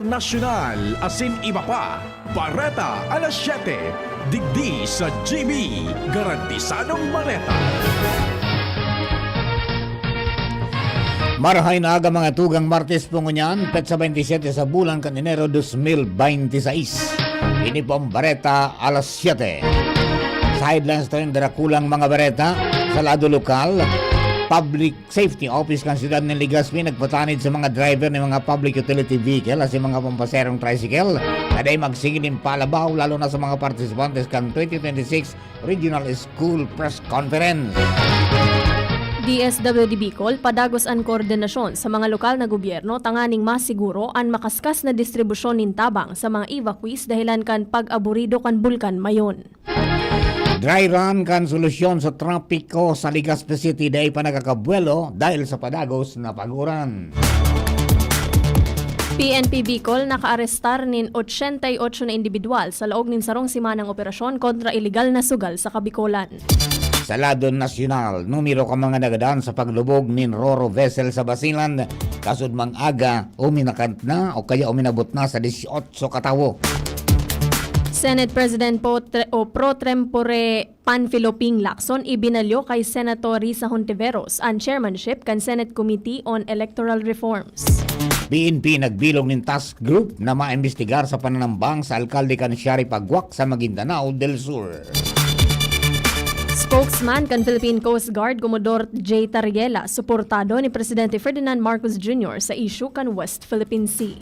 Nasyonal, asin iba pa. Bareta alas 7. Digdi sa GB. Garantisadong Bareta. Marahay na aga mga tugang Martes po ngunyan, petsa 27 sa bulan kan Enero 2026. Ini po ang Bareta alas 7. Sidelines to yung darakulang mga Bareta sa lado lokal. Public Safety Office kan siyudad ng Legazpi nagpatanid sa mga driver ng mga public utility vehicle at sa mga pampaserong tricycle na day magsigilin palabaw lalo na sa mga participantes kan 2026 Regional School Press Conference. DSWD Bicol padagos ang koordinasyon sa mga lokal na gobyerno tanganing masiguro ang makaskas na distribusyon nin tabang sa mga evacuees dahilan kan pag-aburido kan bulkan mayon. Dry run kan solusyon sa trapiko sa Legazpi City dahil pa nagkakabuelo dahil sa padagos na paguran. PNP Bicol nakaarestar nin 88 na individual sa laog nin sarong simanang operasyon kontra ilegal na sugal sa Kabikolan. Sa lado nasyonal, numero ka mga nagadaan sa paglubog nin Roro vessel sa Basilan, kasud mang aga uminakant na o kaya uminabot na sa 18 katawo. Senate President pro tempore Panfilo Ping Lacson ibinalyo kay Senator Risa Hontiveros ang chairmanship kan Senate Committee on Electoral Reforms. PNP nagbilog ng task group na maimbestigar sa pananambang sa alkalde kan Shari Pagwak sa Maguindanao del Sur. Spokesman kan Philippine Coast Guard Commodore J. Tariela suportado ni Presidente Ferdinand Marcos Jr. sa issue kan West Philippine Sea.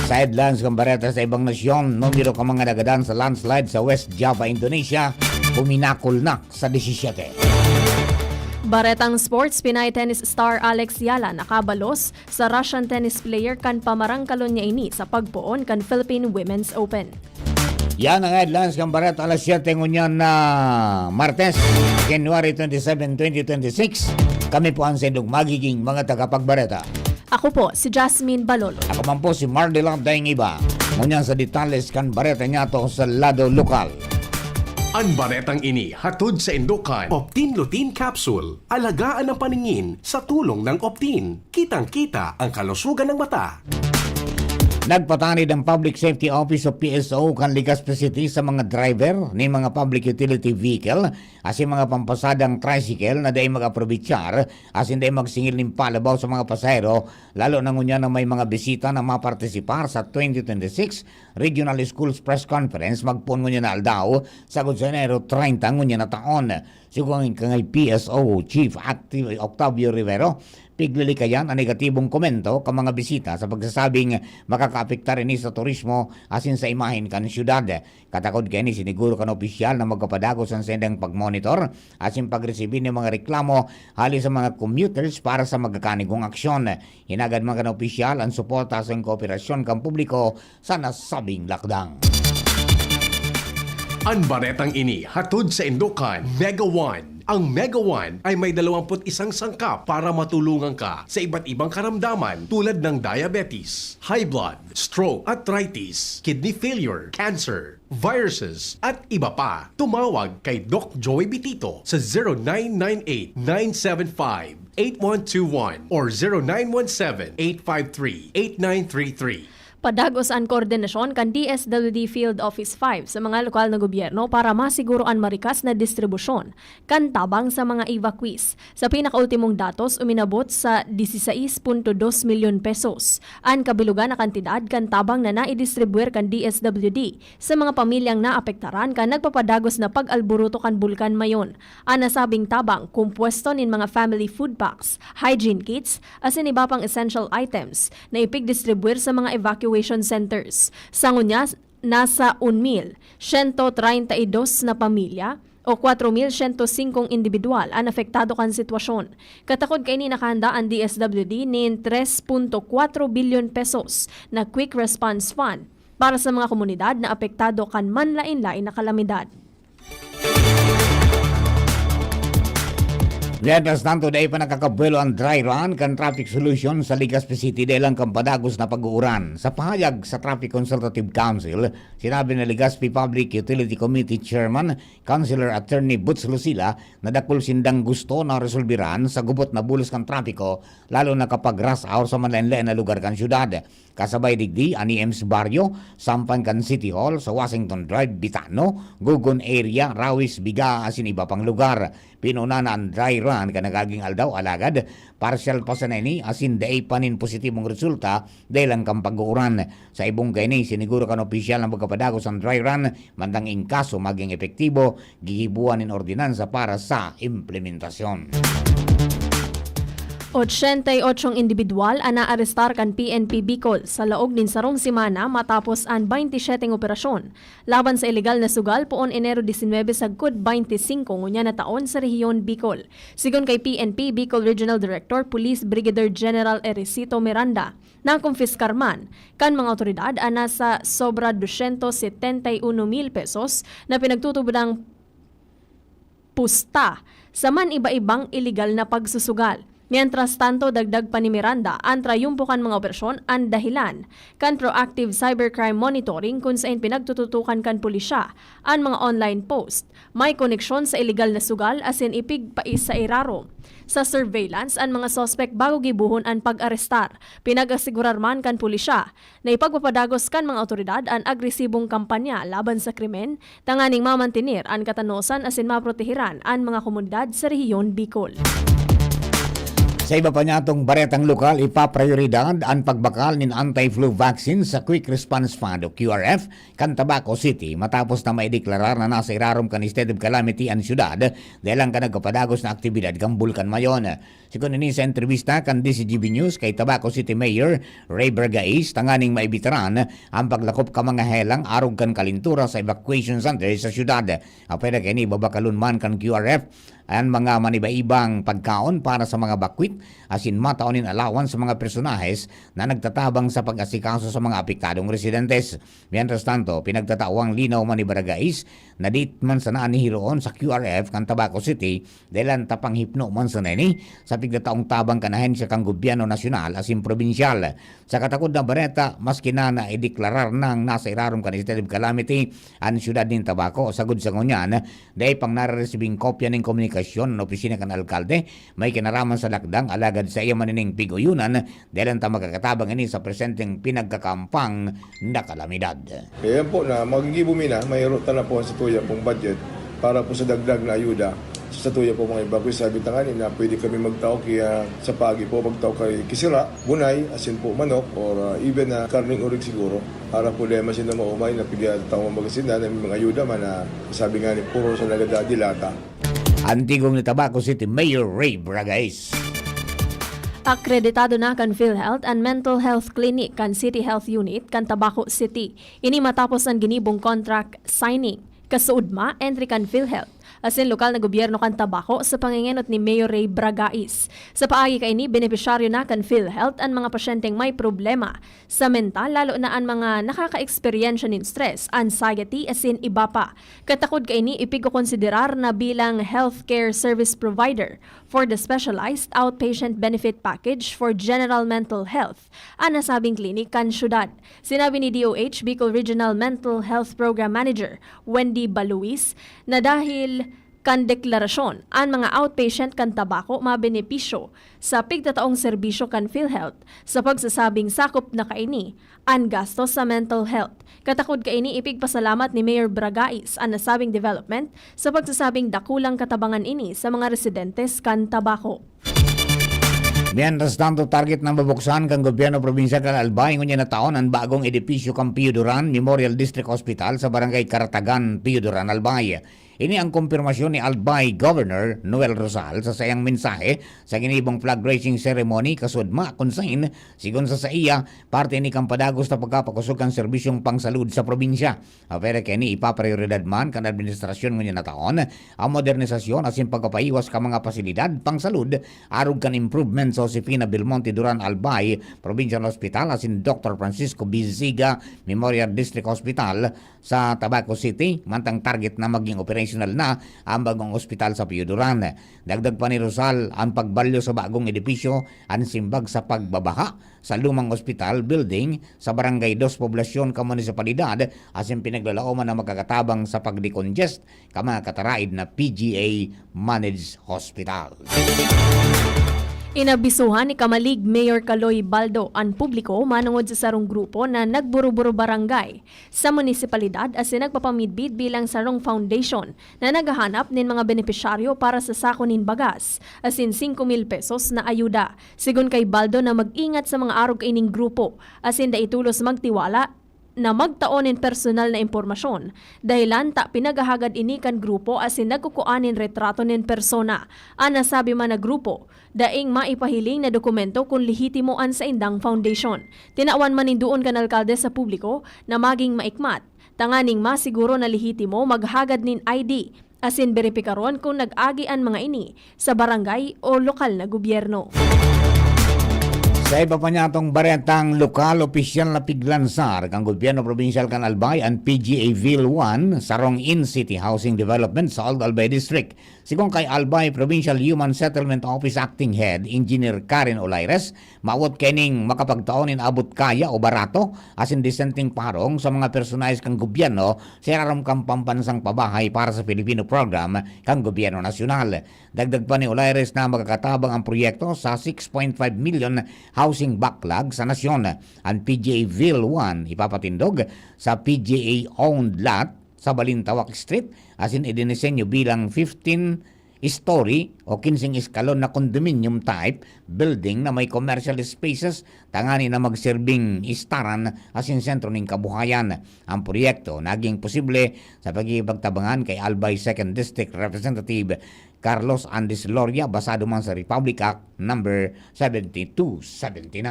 Sidelines kang Bareta sa ibang nasyon, numero ka mga nagadaan sa landslide sa West Java, Indonesia, puminakol na sa 17. Baretang Sports, Pinay tennis star Alex Yala nakabalos sa Russian tennis player kan pamarangkalon niya ini sa pagpuon kan Philippine Women's Open. Yan ang headlines kang Bareta alas 7 ngunyan na Martes, January 27, 2026. Kami po ang sendong magiging mga tagapagbareta. Ako po si Jasmine Balolo. Ako man po si Mardelang Daing Iba. Ngunyan sa detalles kan Bareta niya to sa lado lokal. Ang baretang ini hatod sa Indokan. Optin Lutein Capsule. Alagaan ang paningin sa tulong ng Optin. Kitang-kita ang kalusugan ng mata. Nagpatanid ang Public Safety Office o PSO kan Legazpi City sa mga driver ni mga public utility vehicle as mga pampasadang tricycle na day mag-aprobitsyar as hindi magsingil ng palabaw sa mga pasahero lalo na ngunya na may mga bisita na mapartisipar sa 2026 Regional Schools Press Conference magpun ngunya na aldaw sa Enero 30 ngunya na taon. Siguro kay PSO Chief Octavio Rivero piglilikayan ang negatibong komento ka mga bisita sa pagsasabing makakaapektar ini sa turismo asin sa imahin kan syudad. Katakod kay ni siniguro kan opisyal na magkapadagos ang sendang pagmonitor asin pagresibin ng mga reklamo hali sa mga commuters para sa magkakanigong aksyon. Hinagad mga kan opisyal ang suporta sa kooperasyon kan publiko sa nasabing lakdang. Ang baretang ini hatod sa Indokan Mega One. Ang Mega One ay may 21 sangkap para matulungan ka sa iba't ibang karamdaman tulad ng diabetes, high blood, stroke, arthritis, kidney failure, cancer, viruses, at iba pa. Tumawag kay Doc Joey Bitito sa 0998-975-8121 or 0917-853-8933. Padagos ang koordinasyon kan DSWD Field Office 5 sa mga lokal na gobyerno para masiguro ang marikas na distribusyon kan tabang sa mga evacuees. Sa pinakaultimong datos, uminabot sa 16.2 milyon pesos. Ang kabilugan na kantidad kan tabang na naidistribuer kan DSWD sa mga pamilyang naapektaran kan nagpapadagos na pag-alburuto kan bulkan mayon. Ang nasabing tabang, kumpwesto nin mga family food packs, hygiene kits, asin iba pang essential items na ipig-distribuer sa mga evacuees centers. Sa ngunya, nasa 1,132 na pamilya o 4,105 individual ang apektado kan sitwasyon. Katakod kay ni nakahanda ang DSWD nin 3.4 bilyon pesos na Quick Response Fund para sa mga komunidad na apektado kan manlain-lain na kalamidad. Mientras tanto, dahil pa nakakabuelo ang dry run kan traffic solution sa Legazpi City dahil ang kampadagos na pag-uuran. Sa pahayag sa Traffic Consultative Council, sinabi na Legazpi Public Utility Committee Chairman, Councilor Attorney Butz Lucila, na dakol sindang gusto na resolbiran sa gubot na bulos kan trapiko, lalo na kapag rush hour sa manlain-lain na lugar kan syudad. kasabay digdi ani Ems Barrio, sampan kan City Hall sa Washington Drive, Bitano, Gugon area, Rawis, Biga asin iba pang lugar. Pinuna na ang dry run ka nagaging aldaw alagad, partial pa sa nini asin daay panin positibong resulta dahil ang kampaguran. Sa ibong kaini, siniguro kan opisyal ng pagkapadagos ang dry run, mandang ingkaso maging epektibo, gihibuan in ordinansa para sa implementasyon. 88 individual ang naarestar kan PNP Bicol sa laog nin sarong semana matapos ang 27 operasyon laban sa ilegal na sugal poon Enero 19 sagkod 25 ngunya na taon sa rehiyon Bicol. Sigon kay PNP Bicol Regional Director Police Brigadier General Eresito Miranda, nakumpiskar man kan mga otoridad ang nasa sobra 271,000 pesos na pinagtutubang pusta sa man iba-ibang ilegal na pagsusugal. Mientras tanto, dagdag pa ni Miranda, ang trayumpukan mga operasyon ang dahilan kan proactive cybercrime monitoring kung saan pinagtututukan kan pulisya ang mga online post. May koneksyon sa illegal na sugal asin ipigpais sa iraro. Sa surveillance, ang mga sospek bago gibuhon ang pag-arestar. Pinag-asigurar man kan pulisya na ipagpapadagos kan mga otoridad ang agresibong kampanya laban sa krimen, tanganing mamantinir ang katanosan asin maprotehiran ang mga komunidad sa rehiyon Bicol. Sa iba pa niyatong baretang lokal, ipaprioridad ang pagbakal ng anti-flu vaccine sa Quick Response Fund o QRF kan Tabaco City matapos na maideklarar na nasa irarom kan state of calamity ang syudad dahil ang kanagkapadagos na aktibidad kang Bulkan Mayon. Sikon ini sa entrevista kan DCGB News kay Tabaco City Mayor Ray Bragais, tanganing maibitaran ang paglakop ka mga helang arog kan kalintura sa evacuation center sa syudad. Apela kini babakalun man kan QRF ang mga maniba-ibang pagkaon para sa mga bakwit asin mataonin allowance sa mga personahes na nagtatabang sa pag-asikaso sa mga apektadong residentes. Mientras tanto, pinagtatawang linaw man ni Barangay na dit man sa naanihiroon sa QRF kan Tabaco City dahil ang tapang hipno man sa neni sa pigdataong tabang kanahen sa kang gobyerno nasyonal asin probinsyal. Sa katakod na bareta, maski na ideklarar ng nasa irarom kan state of calamity ang syudad ng Tabaco sagud sa ngunyan dahil pang nararesibing kopya ng komunikasyon ng opisina kan alkalde may kinaraman sa lakdang alagad sa iya manining piguyunan dahil ang magkakatabang ini sa presenteng pinagkakampang na kalamidad. Kaya po na magigibumi na, mayroon na po sa tuya pong budget para po sa dagdag na ayuda sa tuya po mga iba. Kung sabi tanganin na pwede kami magtao kaya sa pagi po magtao kay kisira, bunay, asin po manok, or even na karning urig siguro. Para po dahil masin na maumay na pigya tao magasin na mga ayuda man na sabi nga ni puro sa nagadadilata. Antigong ni Tabaco City Mayor Ray Bragais. Akreditado na kan PhilHealth and Mental Health Clinic kan City Health Unit kan Tabaco City. Ini matapos ang ginibong contract signing. Kasuudma, entry kan PhilHealth asin lokal na gobyerno kan Tabaco sa pangingenot ni Mayor Ray Bragais. Sa paagi kay ni benepisyaryo na kan PhilHealth ang mga pasyenteng may problema sa mental lalo na ang mga nakaka-eksperyensya nin stress, anxiety asin iba pa. Katakod kay ni ipigkokonsiderar na bilang healthcare service provider for the specialized outpatient benefit package for general mental health ang nasabing klinik kan syudad. Sinabi ni DOH Bicol Regional Mental Health Program Manager Wendy Baluis na dahil kan deklarasyon ang mga outpatient kan Tabaco mabenepisyo sa pigtataong serbisyo kan PhilHealth sa pagsasabing sakop na kaini ang gastos sa mental health. Katakod kaini ipigpasalamat ni Mayor Bragais ang nasabing development sa pagsasabing dakulang katabangan ini sa mga residentes kan Tabaco. Mientras tanto, target ng babuksan kang gobyerno probinsya kan Albay ngunya na taon ang bagong edipisyo kang Pio Duran Memorial District Hospital sa barangay Karatagan, Pio Duran, Albay. Ini ang kumpirmasyon ni Albay Governor Noel Rosal sa sayang mensahe sa ginibong flag raising ceremony kasudma konsain sigon sa iya parte ni kang padagos na pagkapakusog ang serbisyong pangsalud sa probinsya. Pero kini ipaprioridad man kan administrasyon ngunya na taon ang modernisasyon asin pagpapaiwas ka mga pasilidad pangsalud arug kan improvement sa Josefina Belmonte Duran Albay Provincial Hospital asin Dr. Francisco Biziga Memorial District Hospital sa Tabaco City mantang target na maging operational na ang bagong ospital sa Pio Duran. Dagdag pa ni Rosal ang pagbalyo sa bagong edipisyo ang simbag sa pagbabaha sa lumang ospital building sa Barangay 2 Poblasyon ka munisipalidad asin pinaglalauman na magkakatabang sa pagdecongest ka mga kataraid na PGA Managed Hospital. Inabisuhan ni Kamalig Mayor Kaloy Baldo ang publiko manungod sa sarong grupo na nagburo-buro barangay sa munisipalidad as nagpapamidbid bilang sarong foundation na naghahanap nin mga benepisyaryo para sa sako nin bagas as in 5,000 pesos na ayuda. Sigon kay Baldo na mag-ingat sa mga arog ining grupo as in daitulos magtiwala na magtaonin personal na impormasyon dahilan ta pinagahagad ini kan grupo as in nagkukuanin retrato nin persona ang nasabi man na grupo daing maipahiling na dokumento kung lehitimoan sa indang foundation. Tinawan man ninduon kan alkalde sa publiko na maging maikmat tanganing masiguro na lehitimo maghagad nin ID as in beripikaron kung nag-agian mga ini sa barangay o lokal na gobyerno. Sa iba pa niya itong baretang lokal opisyal na piglansar kang Gobyerno Provincial kan Albay ang PGA-Ville 1 sarong in-city housing development sa Old Albay District. Sigong kay Albay Provincial Human Settlement Office Acting Head Engineer Karen Olaires, maawat kining makapagtaonin abot kaya o barato asin dissenting parong sa mga personalis kang gobyerno sa rarom kang pampansang pabahay para sa Filipino program kang Gobyerno Nasyonal. Dagdag pa ni Olaires na magkakatabang ang proyekto sa 6.5 million housing backlog sa nasyon. Ang PGA-Ville 1 ipapatindog sa PGA-owned lot sa Balintawak Street asin idinisenyo bilang 15-story o 15 eskalon na condominium type building na may commercial spaces tangani na magsirbing istaran asin sentro ng kabuhayan. Ang proyekto naging posible sa pagkipagtabangan kay Albay 2nd District Representative Carlos Andes Loria basado man sa Republic Act number 7279.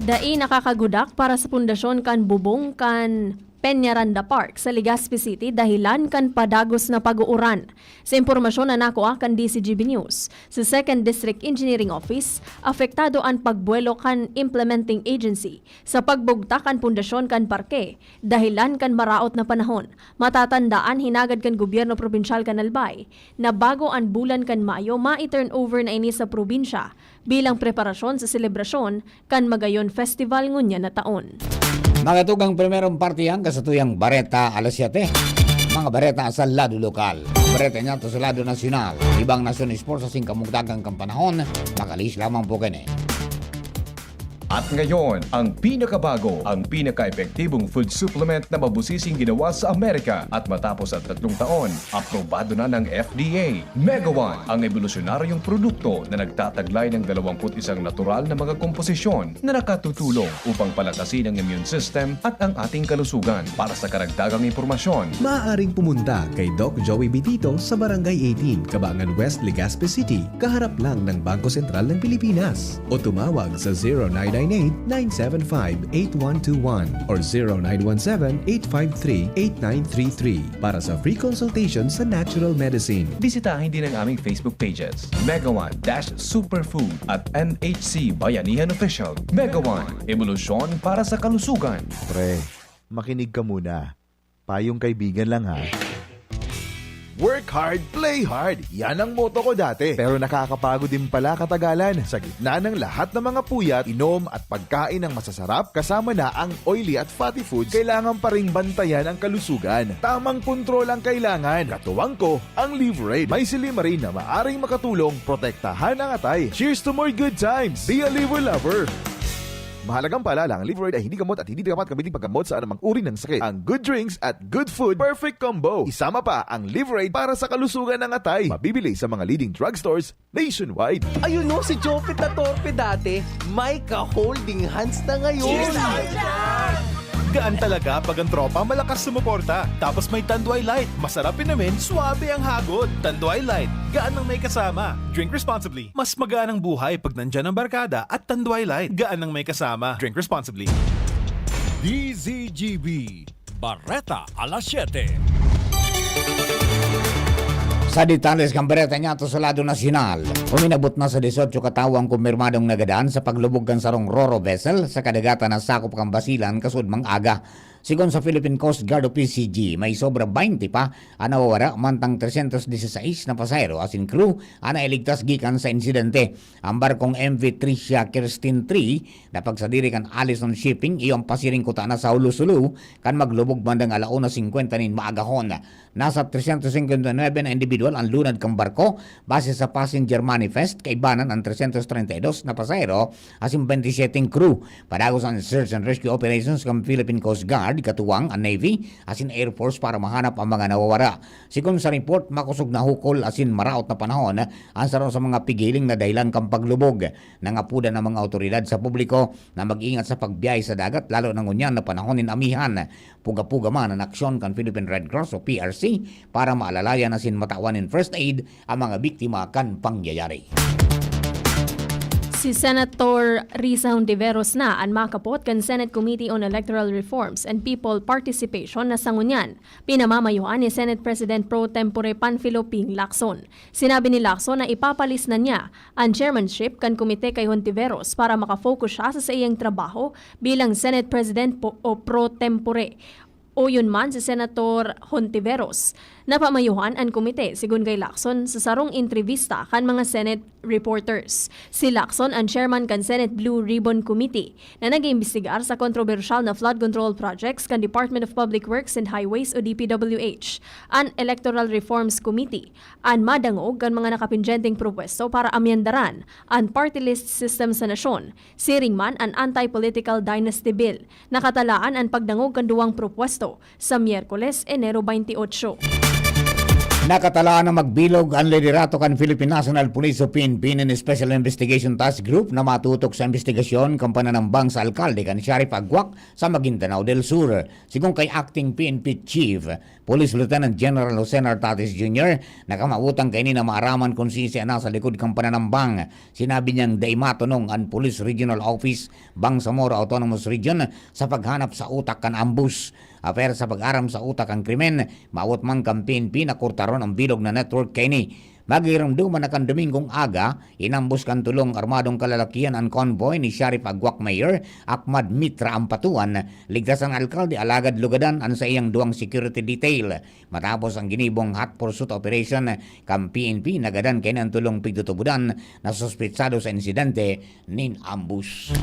Dai nakakagudak para sa pundasyon kan bubong kan Peñaranda Park sa Legazpi City dahilan kan padagos na pag-uuran. Sa impormasyon na nakuha kan DCGB News, sa 2nd District Engineering Office, apektado ang pagbuelo kan implementing agency sa pagbugta kan pundasyon kan parke dahilan kan maraot na panahon. Matatandaan hinagad kan Gobyerno Provincial kan Albay na bago ang bulan kan Mayo ma-turn over na ini sa probinsya bilang preparasyon sa selebrasyon kan Magayon Festival ngunya na taon. Magatugang primerong partiyan kasatuyang Bareta alas 7. Mga Bareta sa lado lokal. Bareta niya to sa lado nasyonal. Ibang nasyon sports sa singkamugdagang kampanahon. Makalis lamang po kene. At ngayon, ang pinakabago, ang pinaka-epektibong food supplement na mabusising ginawa sa Amerika at matapos at 3 taon, aprobado na ng FDA. Mega One, ang evolusyonaryong produkto na nagtataglay ng 21 natural na mga komposisyon na nakatutulong upang palakasin ang immune system at ang ating kalusugan. Para sa karagdagang impormasyon, maaaring pumunta kay Doc Joey Bitito sa Barangay 18, Cabangan West, Legazpi City, kaharap lang ng Bangko Sentral ng Pilipinas. O tumawag sa 0998-975-8121 or 0917-853-8933 para sa free consultation sa natural medicine. bisitahin din ang aming Facebook pages, Mega One Superfood at NHC Bayanihan Official. Mega One, evolusyon para sa kalusugan. Pre, makinig ka muna. Payong kaibigan lang ha. Work hard, play hard. Yan ang motto ko dati. Pero nakakapagod din pala katagalan. Sa gitna ng lahat ng mga puyat, inom at pagkain ng masasarap, kasama na ang oily at fatty foods, kailangan pa ring bantayan ang kalusugan. Tamang kontrol ang kailangan. Katuwang ko, ang Liverade. May silimarin na maaring makatulong, protektahan ang atay. Cheers to more good times. Be a liver lover. Mahalagang paalala, ang Liverade ay hindi gamot at hindi dapat gamitin paggamot sa anumang uri ng sakit. Ang good drinks at good food, perfect combo. Isama pa ang Liverade para sa kalusugan ng atay. Mabibili sa mga leading drugstores nationwide. Ayun no, si Jopit na torpe dati, may ka-holding hands na ngayon. Gaan talaga pag ang tropa malakas sumuporta. Tapos may Tanduay Light. Masarap namin, suwabe ang hagod. Tanduay Light, gaan ng may kasama. Drink responsibly. Mas magaan ang buhay pag nandyan ang barkada at Tanduay Light, gaan ng may kasama. Drink responsibly. DZGB Bareta alas 7. Sa detalles kang Bareta niya to sa lado nasyonal, uminabot na sa 18 katawang kumpirmadong nagadaan sa paglubog kan sarong Roro vessel sa kadagatan ng sakop kang Basilan kasud mang aga. Sigon sa Philippine Coast Guard o PCG, may sobra 20 pa ang nawawara mantang 316 na pasahero asin crew ang nailigtas gikan sa insidente. Ang barkong MV Tricia Kirsten 3 na pagsadiri kan Allison Shipping iyong pasiring kuta na sa Ulusulu kan maglubog bandang 1:50 nin maagahon. Nasa 359 na individual ang lunad kang barko base sa passenger manifest kaibanan ang 332 na pasahero asin 27 crew. Padagos ang search and rescue operations ng Philippine Coast Guard katuwang ang Navy asin Air Force para mahanap ang mga nawawara. Sigon sa report, makusog na hukol asin maraot na panahon ang saro sa mga pigiling na dahilan kang paglubog. Nangapuda ng mga otoridad sa publiko na mag-ingat sa pagbiyahe sa dagat lalo ng unyan na panahon in amihan. Puga-puga man ang aksyon kan Philippine Red Cross o PRC para maalalayan asin matawan in first aid ang mga biktima kan pangyayari. Si Senator Risa Hontiveros na ang makapot kan Senate Committee on Electoral Reforms and People Participation na sangunyan. Pinamamayuhan ni Senate President Pro Tempore Panfilo Ping Lacson. Sinabi ni Lacson na ipapalis na niya ang chairmanship kan komite kay Hontiveros para makafocus siya sa iyang trabaho bilang Senate President o Pro Tempore. O yun man si Senator Hontiveros. Napamayuhan ang komite sigon kay Lacson sa sarong entrevista kan mga Senate reporters. Si Lacson ang chairman kan Senate Blue Ribbon Committee na nag-iimbestigar sa kontrobersyal na flood control projects kan Department of Public Works and Highways o DPWH. Ang Electoral Reforms Committee ang madangog kan mga nakapinjenteng propwesto para amyendaran ang party list system sa nasyon. Siring man ang Anti-Political Dynasty Bill. Nakatalaan ang pagdangog kan duwang propwesto sa Miyerkules, Enero 28. Nakatalaan na magbilog ang liderato kan Philippine National Police o PNP ng Special Investigation Task Group na matutok sa investigasyon ng pananambang sa alkalde kan Sheriff Agwak sa Maguindanao del Sur. Sigong kay Acting PNP Chief, Police Lieutenant General Jose Nartates Jr., nakamautang kay ni na maaraman kung siya na sa likod kang pananambang. Sinabi niyang daimatonong ang Police Regional Office Bangsamoro Autonomous Region sa paghanap sa utak kan ambus. Aper sa pag-aram sa utak ang krimen, maawat man kang PNP na kurtaron ang bilog na network kay ni. Magiramduman na kan Domingong aga, inambos kan tulong armadong kalalakian ang convoy ni Sheriff Agwak Mayor Ahmad Mitra Ampatuan, ligtas ang alkalde alagad lugadan ang sa iyang duwang security detail. Matapos ang ginibong hot pursuit operation kang PNP nagadan kay ng tulong pigtutubudan na suspitsado sa insidente nin ambus.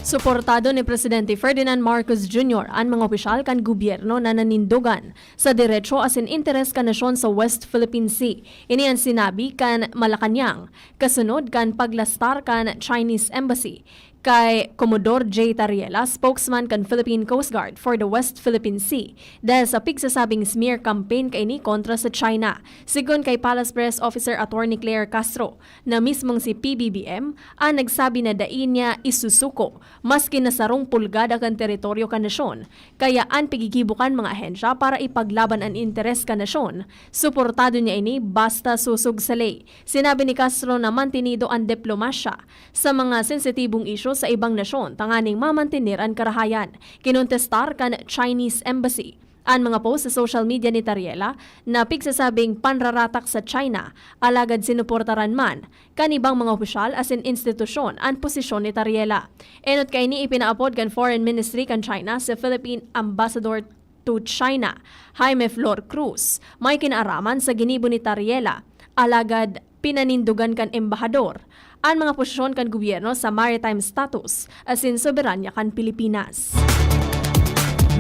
Suportado ni Presidente Ferdinand Marcos Jr. ang mga opisyal kan gobyerno na nanindugan sa diretsyo asin interes kan nasyon sa West Philippine Sea. Ini ang sinabi kan Malacanang, kasunod kan paglastar kan Chinese Embassy. Kay Commodore J. Tariela, spokesman kan Philippine Coast Guard for the West Philippine Sea, dahil sa pigsasabing smear campaign kay ni kontra sa China. Sigon kay Palace Press Officer Attorney Claire Castro, na mismong si PBBM ang nagsabi na dain niya isusuko, maski nasarong pulgada kan teritoryo kan nasyon, kaya ang pigigibukan mga ahensya para ipaglaban ang interes kan nasyon. Suportado niya ini basta susug sa ley. Sinabi ni Castro na mantinido ang diplomasya sa mga sensitibong isyu sa ibang nasyon, tanganing mamantinir ang karahayan. Kinontestar kan Chinese Embassy ang mga post sa social media ni Tariela na pigsasabing panraratak sa China, alagad sinuportaran man kanibang mga opisyal asin institusyon ang posisyon ni Tariela. Enot kay ni ipinaapod kan Foreign Ministry kan China sa Philippine Ambassador to China, Jaime Flor Cruz. May kinaaraman sa ginibo ni Tariela, alagad pinanindugan kan embahador ang mga posisyon kan gobyerno sa maritime status asin soberanya kan Pilipinas.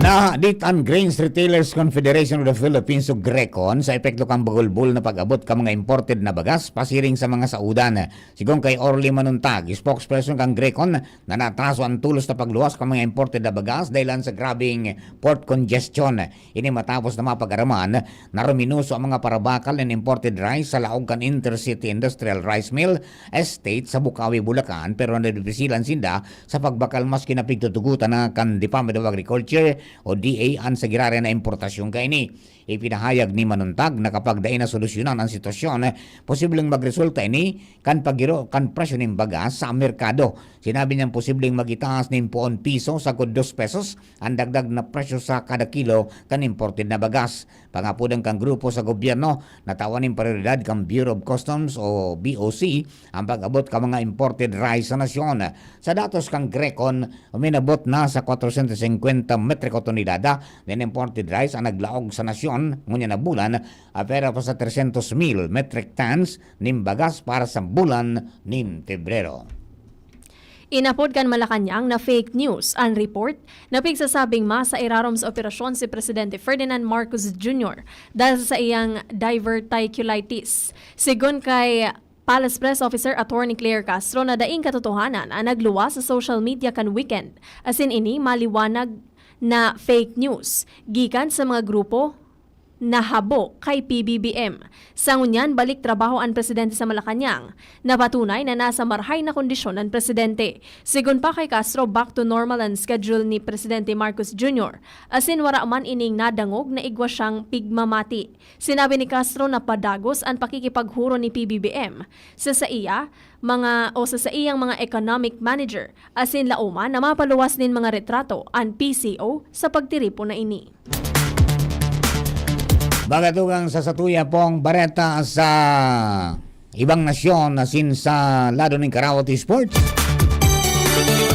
Nahadit ang Grains Retailers Confederation of the Philippines o GRECON sa epekto kang bagulbul na pag-abot ka mga imported na bagas pasiring sa mga saudan. Sigong kay Orly Manuntag, spokesperson kang GRECON, na natraso ang tulos na pagluwas ka mga imported na bagas dahil sa grabing port congestion. Ini matapos na mapag-araman na ruminuso ang mga parabakal ng imported rice sa laog kan Intercity Industrial Rice Mill Estate sa Bukawi, Bulacan, pero nadipisilan sinda sa pagbakal mas kinapigtutugutan na kan Department of Agriculture o DA sa girare na importasyon kaini. Ipinahayag ni Manuntag na kapag dain na solusyonan ang sitwasyon, posibleng magresulta ini kan pagiro kan presyo ng bagas sa merkado. Sinabi niyang posibleng magitaas ng ₱1 sa kung 2 pesos ang dagdag na presyo sa kada kilo kan imported na bagas. Pangapudang kang grupo sa gobyerno, natawan ng prioridad kang Bureau of Customs o BOC ang pag-abot ka mga imported rice sa nasyon. Sa datos kang Grecon, uminabot na sa 450 metriko tonelada ng imported rice ang naglaog sa nasyon ngunya na bulan, pero pa sa 300,000 metric tons ng bagas para sa bulan ng Pebrero. Inapod kan Malacanang na fake news ang report na pigsasabing masa irarom sa operasyon si Presidente Ferdinand Marcos Jr. dahil sa iyang diverticulitis. Sigon kay Palace Press Officer Attorney Claire Castro na daing katotohanan ang nagluwas sa social media kan weekend. Asin ini maliwanag na fake news gikan sa mga grupo nahabo kay PBBM. Sa ngunyan, balik trabaho ang presidente sa Malacanang. Napatunay na nasa marhay na kondisyon ang presidente. Sigun pa kay Castro, back to normal ang schedule ni Presidente Marcos Jr. Asin wara man ining nadangog na igwa siyang pigmamati. Sinabi ni Castro na padagos ang pakikipaghuro ni PBBM. Sa iyang mga economic manager. Asin lauman na mapaluwas din mga retrato ang PCO sa pagtiripo na ini. Bagatugang sa satuya pong bareta sa ibang nasyon asin sa lado ng Karawati Sports.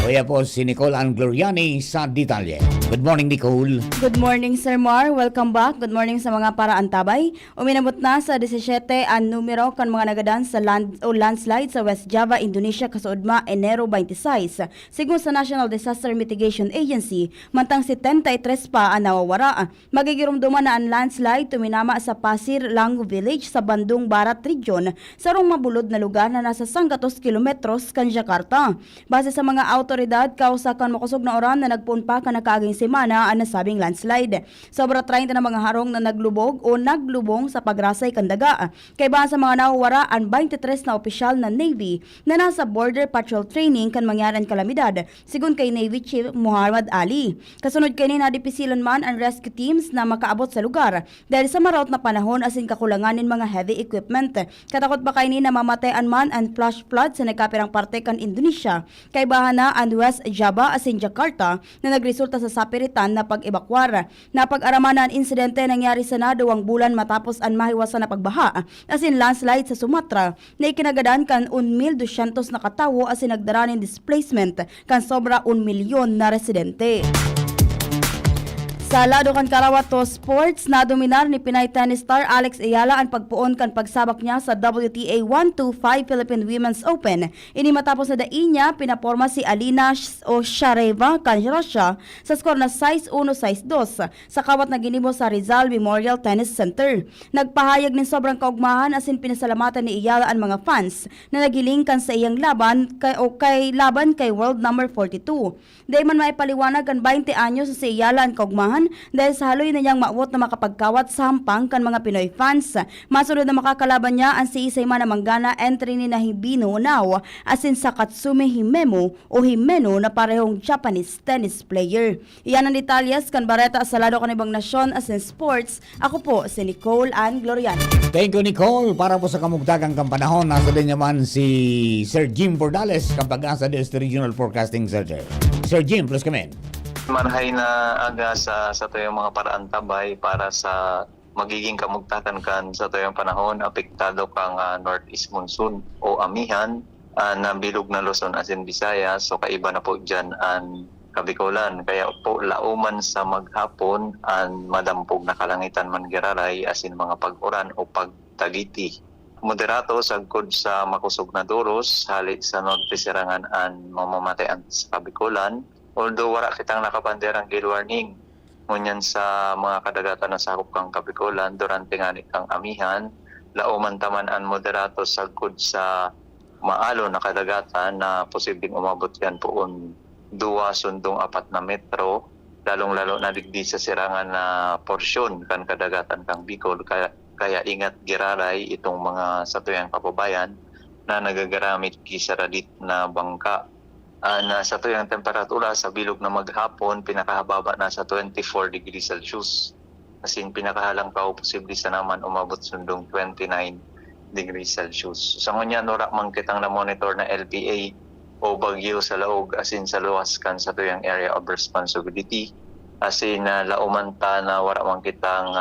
Kuya po si Nicole Ann Gloriani sa detalye. Good morning, Nicole. Good morning, Sir Mar. Welcome back. Good morning sa mga paraantabay. Uminabot na sa 17 ang numero kan mga nagadan sa landslide sa West Java, Indonesia kasuodma Enero 26. Sigun sa National Disaster Mitigation Agency, mantang 73 pa ang nawawara. Magigirumduman na ang landslide tuminama sa Pasir Lango Village sa Bandung Barat Region sa rong mabulod na lugar na nasa 100 kilometros kan Jakarta. Base sa mga autoridad, kausakan makusog na oran na nagpunpa ka na kaaging semana ang nasabing landslide. Sobra 30 na mga harong na naglubog o naglubong sa pagrasay kandaga. Kay ba sa mga nawawara ang 23 na opisyal na Navy na nasa border patrol training kan mangyaran kalamidad, sigun kay Navy Chief Muhammad Ali. Kasunod kay ni nadipisilan man ang rescue teams na makaabot sa lugar dahil sa maraot na panahon asin kakulanganin mga heavy equipment. Katakot ba kay ni na mamatayan man ang flash flood sa nagkapirang parte kan Indonesia. Kay bahana ang West Java asin Jakarta na nagresulta sa sapiritan na pag-ebakwar. Napag-araman ang insidente nangyari sa na 2 bulan matapos ang mahiwasan na pagbaha asin landslide sa Sumatra na ikinagadan kan 1,200 na katawo asin nagdara ng displacement kan sobra 1 milyon na residente. Sa lado kan Karawato Sports, nadominar ni Pinay tennis star Alex Ayala ang pagpuon kan pagsabak niya sa WTA 125 Philippine Women's Open. Ini matapos na dai niya pinaporma si Alina Shareva kan Russia sa skor na 6-1, 6-2 sa kawat na ginimo sa Rizal Memorial Tennis Center. Nagpahayag ng sobrang kaugmahan asin pinasalamatan ni Ayala ang mga fans na nagiling kan sa iyang laban kay world number 42. Dahil man may paliwanag kan 20 anyos sa si Ayala ang kaugmahan dahil sa haloy na niyang maawot na makapagkawat sa hampang kan mga Pinoy fans. Masunod na makakalaban niya ang si Isayman na Manggana entry ni Hibino Now asin sa Katsume Himeno o Himeno na parehong Japanese tennis player. Iyan ang detalyas kan bareta sa lado kan ibang nasyon asin sports. Ako po si Nicole Ann Gloriani. Thank you, Nicole. Para po sa kamugtagang kampanahon, nasa din naman si Sir Jim Bordales, kapag-asa DST Regional Forecasting Center. Sir Jim, please come in. Marhay na aga sa tuyong mga paraantabay para sa magiging kamugtakan kan sa tuyong panahon, apektado kang northeast monsoon o amihan na bilog na Luzon asin Visayas. So kaiba na po dyan ang Kabikulan. Kaya po lauman sa maghapon ang madampog na kalangitan man giraray asin mga pag-uran o pagtagiti. Moderato sagkod sa makusog na duros halit sa norte sirangan ang mamamatayan sa Kabikulan. Although wala kitang nakabanderang gale warning ngunyan sa mga kadagatan na sakop kang Kabikulan durante nga kang amihan, lauman taman ang moderato sagkod sa maalo na kadagatan na posibleng umabot yan poon 2-4 na metro, lalong-lalo na digdi sa sirangan na porsyon kan kadagatan kang Bicol. Kaya ingat giraray itong mga satuyang kababayan na nagagaramit kisaradit na bangka na sa tuyong temperatura sa bilog na maghapon, pinakahababa na sa 24 degrees Celsius. As in, pinakahalangkaw posible sa naman umabot sundong 29 degrees Celsius. Sa ngunya, nura man kitang na-monitor na LPA o bagyo sa laog, as in sa luwas kan sa tuyang area of responsibility. As in, lauman ta na wala man kitang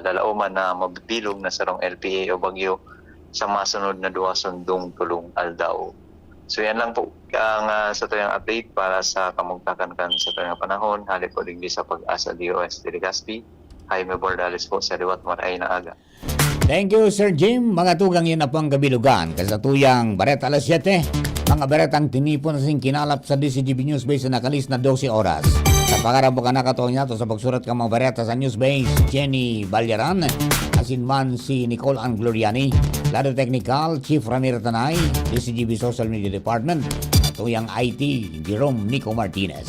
lalauman na mabilog na sarong LPA o bagyo sa masunod na duwa sundong tulong aldaw. So yan lang po ang sa tuyang update para sa kamugtakan kan sa tuyang panahon. Hali po digdi sa Pag-asa DOS de Legazpi. Jaime Bordales po sa Liwat Maray na aga. Thank you, Sir Jim. Mga tugang yun na po ang kabilugan. Kasatuyang Bareta alas 7. Mga Baretang tinipon na kinalap sa DCGB News Base na nakalis na 12 oras. Sa pangarap po ka nakataon niya to sa pagsurat ka mga Bareta sa News Base, Jenny Balyaran, asinman si Nicole Ann Gloriani, Lado Technical, Chief Ramiro Tanay, DCGB Social Media Department, at tuyang IT, Jerome Nico Martinez.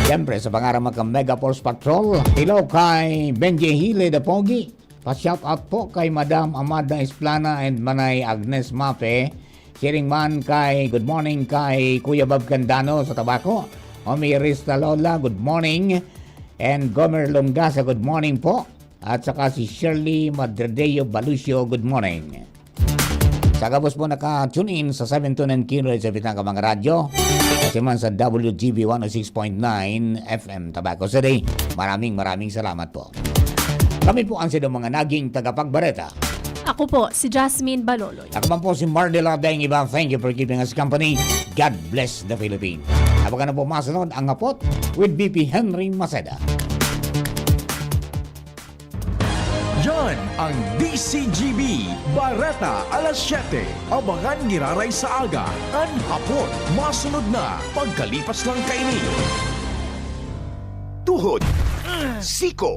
Siyempre, sa pangarap ka Mega Force Patrol, hello kay Benji Hile de Pogi, pa-shout out po kay Madam Amada Esplana and Manay Agnes Mape, sharing man kay good morning kay Kuya Bob Candano sa Tabaco, Omi Rista Lola, good morning, and Gomer Longasa, good morning po. At saka si Shirley Madredeo Balucio, good morning. Sa kabos po naka-tune in sa 729 kHz sa Bitang Kamang Radyo. Kasi man sa WGB 106.9 FM Tabaco City. Maraming salamat po. Kami po ang sinong mga naging tagapagbareta. Ako po, si Jasmine Baloloy. Ako man po si Mardela Deng Iba. Thank you for keeping us company. God bless the Philippines. Habang na po masunod ang Ngapot with BP Henry Maceda. Yan ang DCGB Bareta alas 7. Abangan giraray sa aga. An hapon, masunod na pagkalipas lang kaini. Tuhod, siko,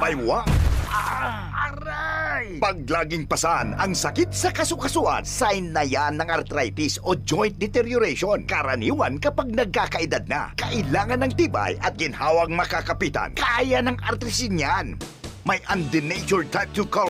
baywa, aray! Pag laging pasan ang sakit sa kasukasuan, sign na yan ng arthritis o joint deterioration. Karaniwan kapag nagkakaedad na. Kailangan ng tibay at ginhawang makakapitan. Kaya ng artrisin yan. May undenatured type 2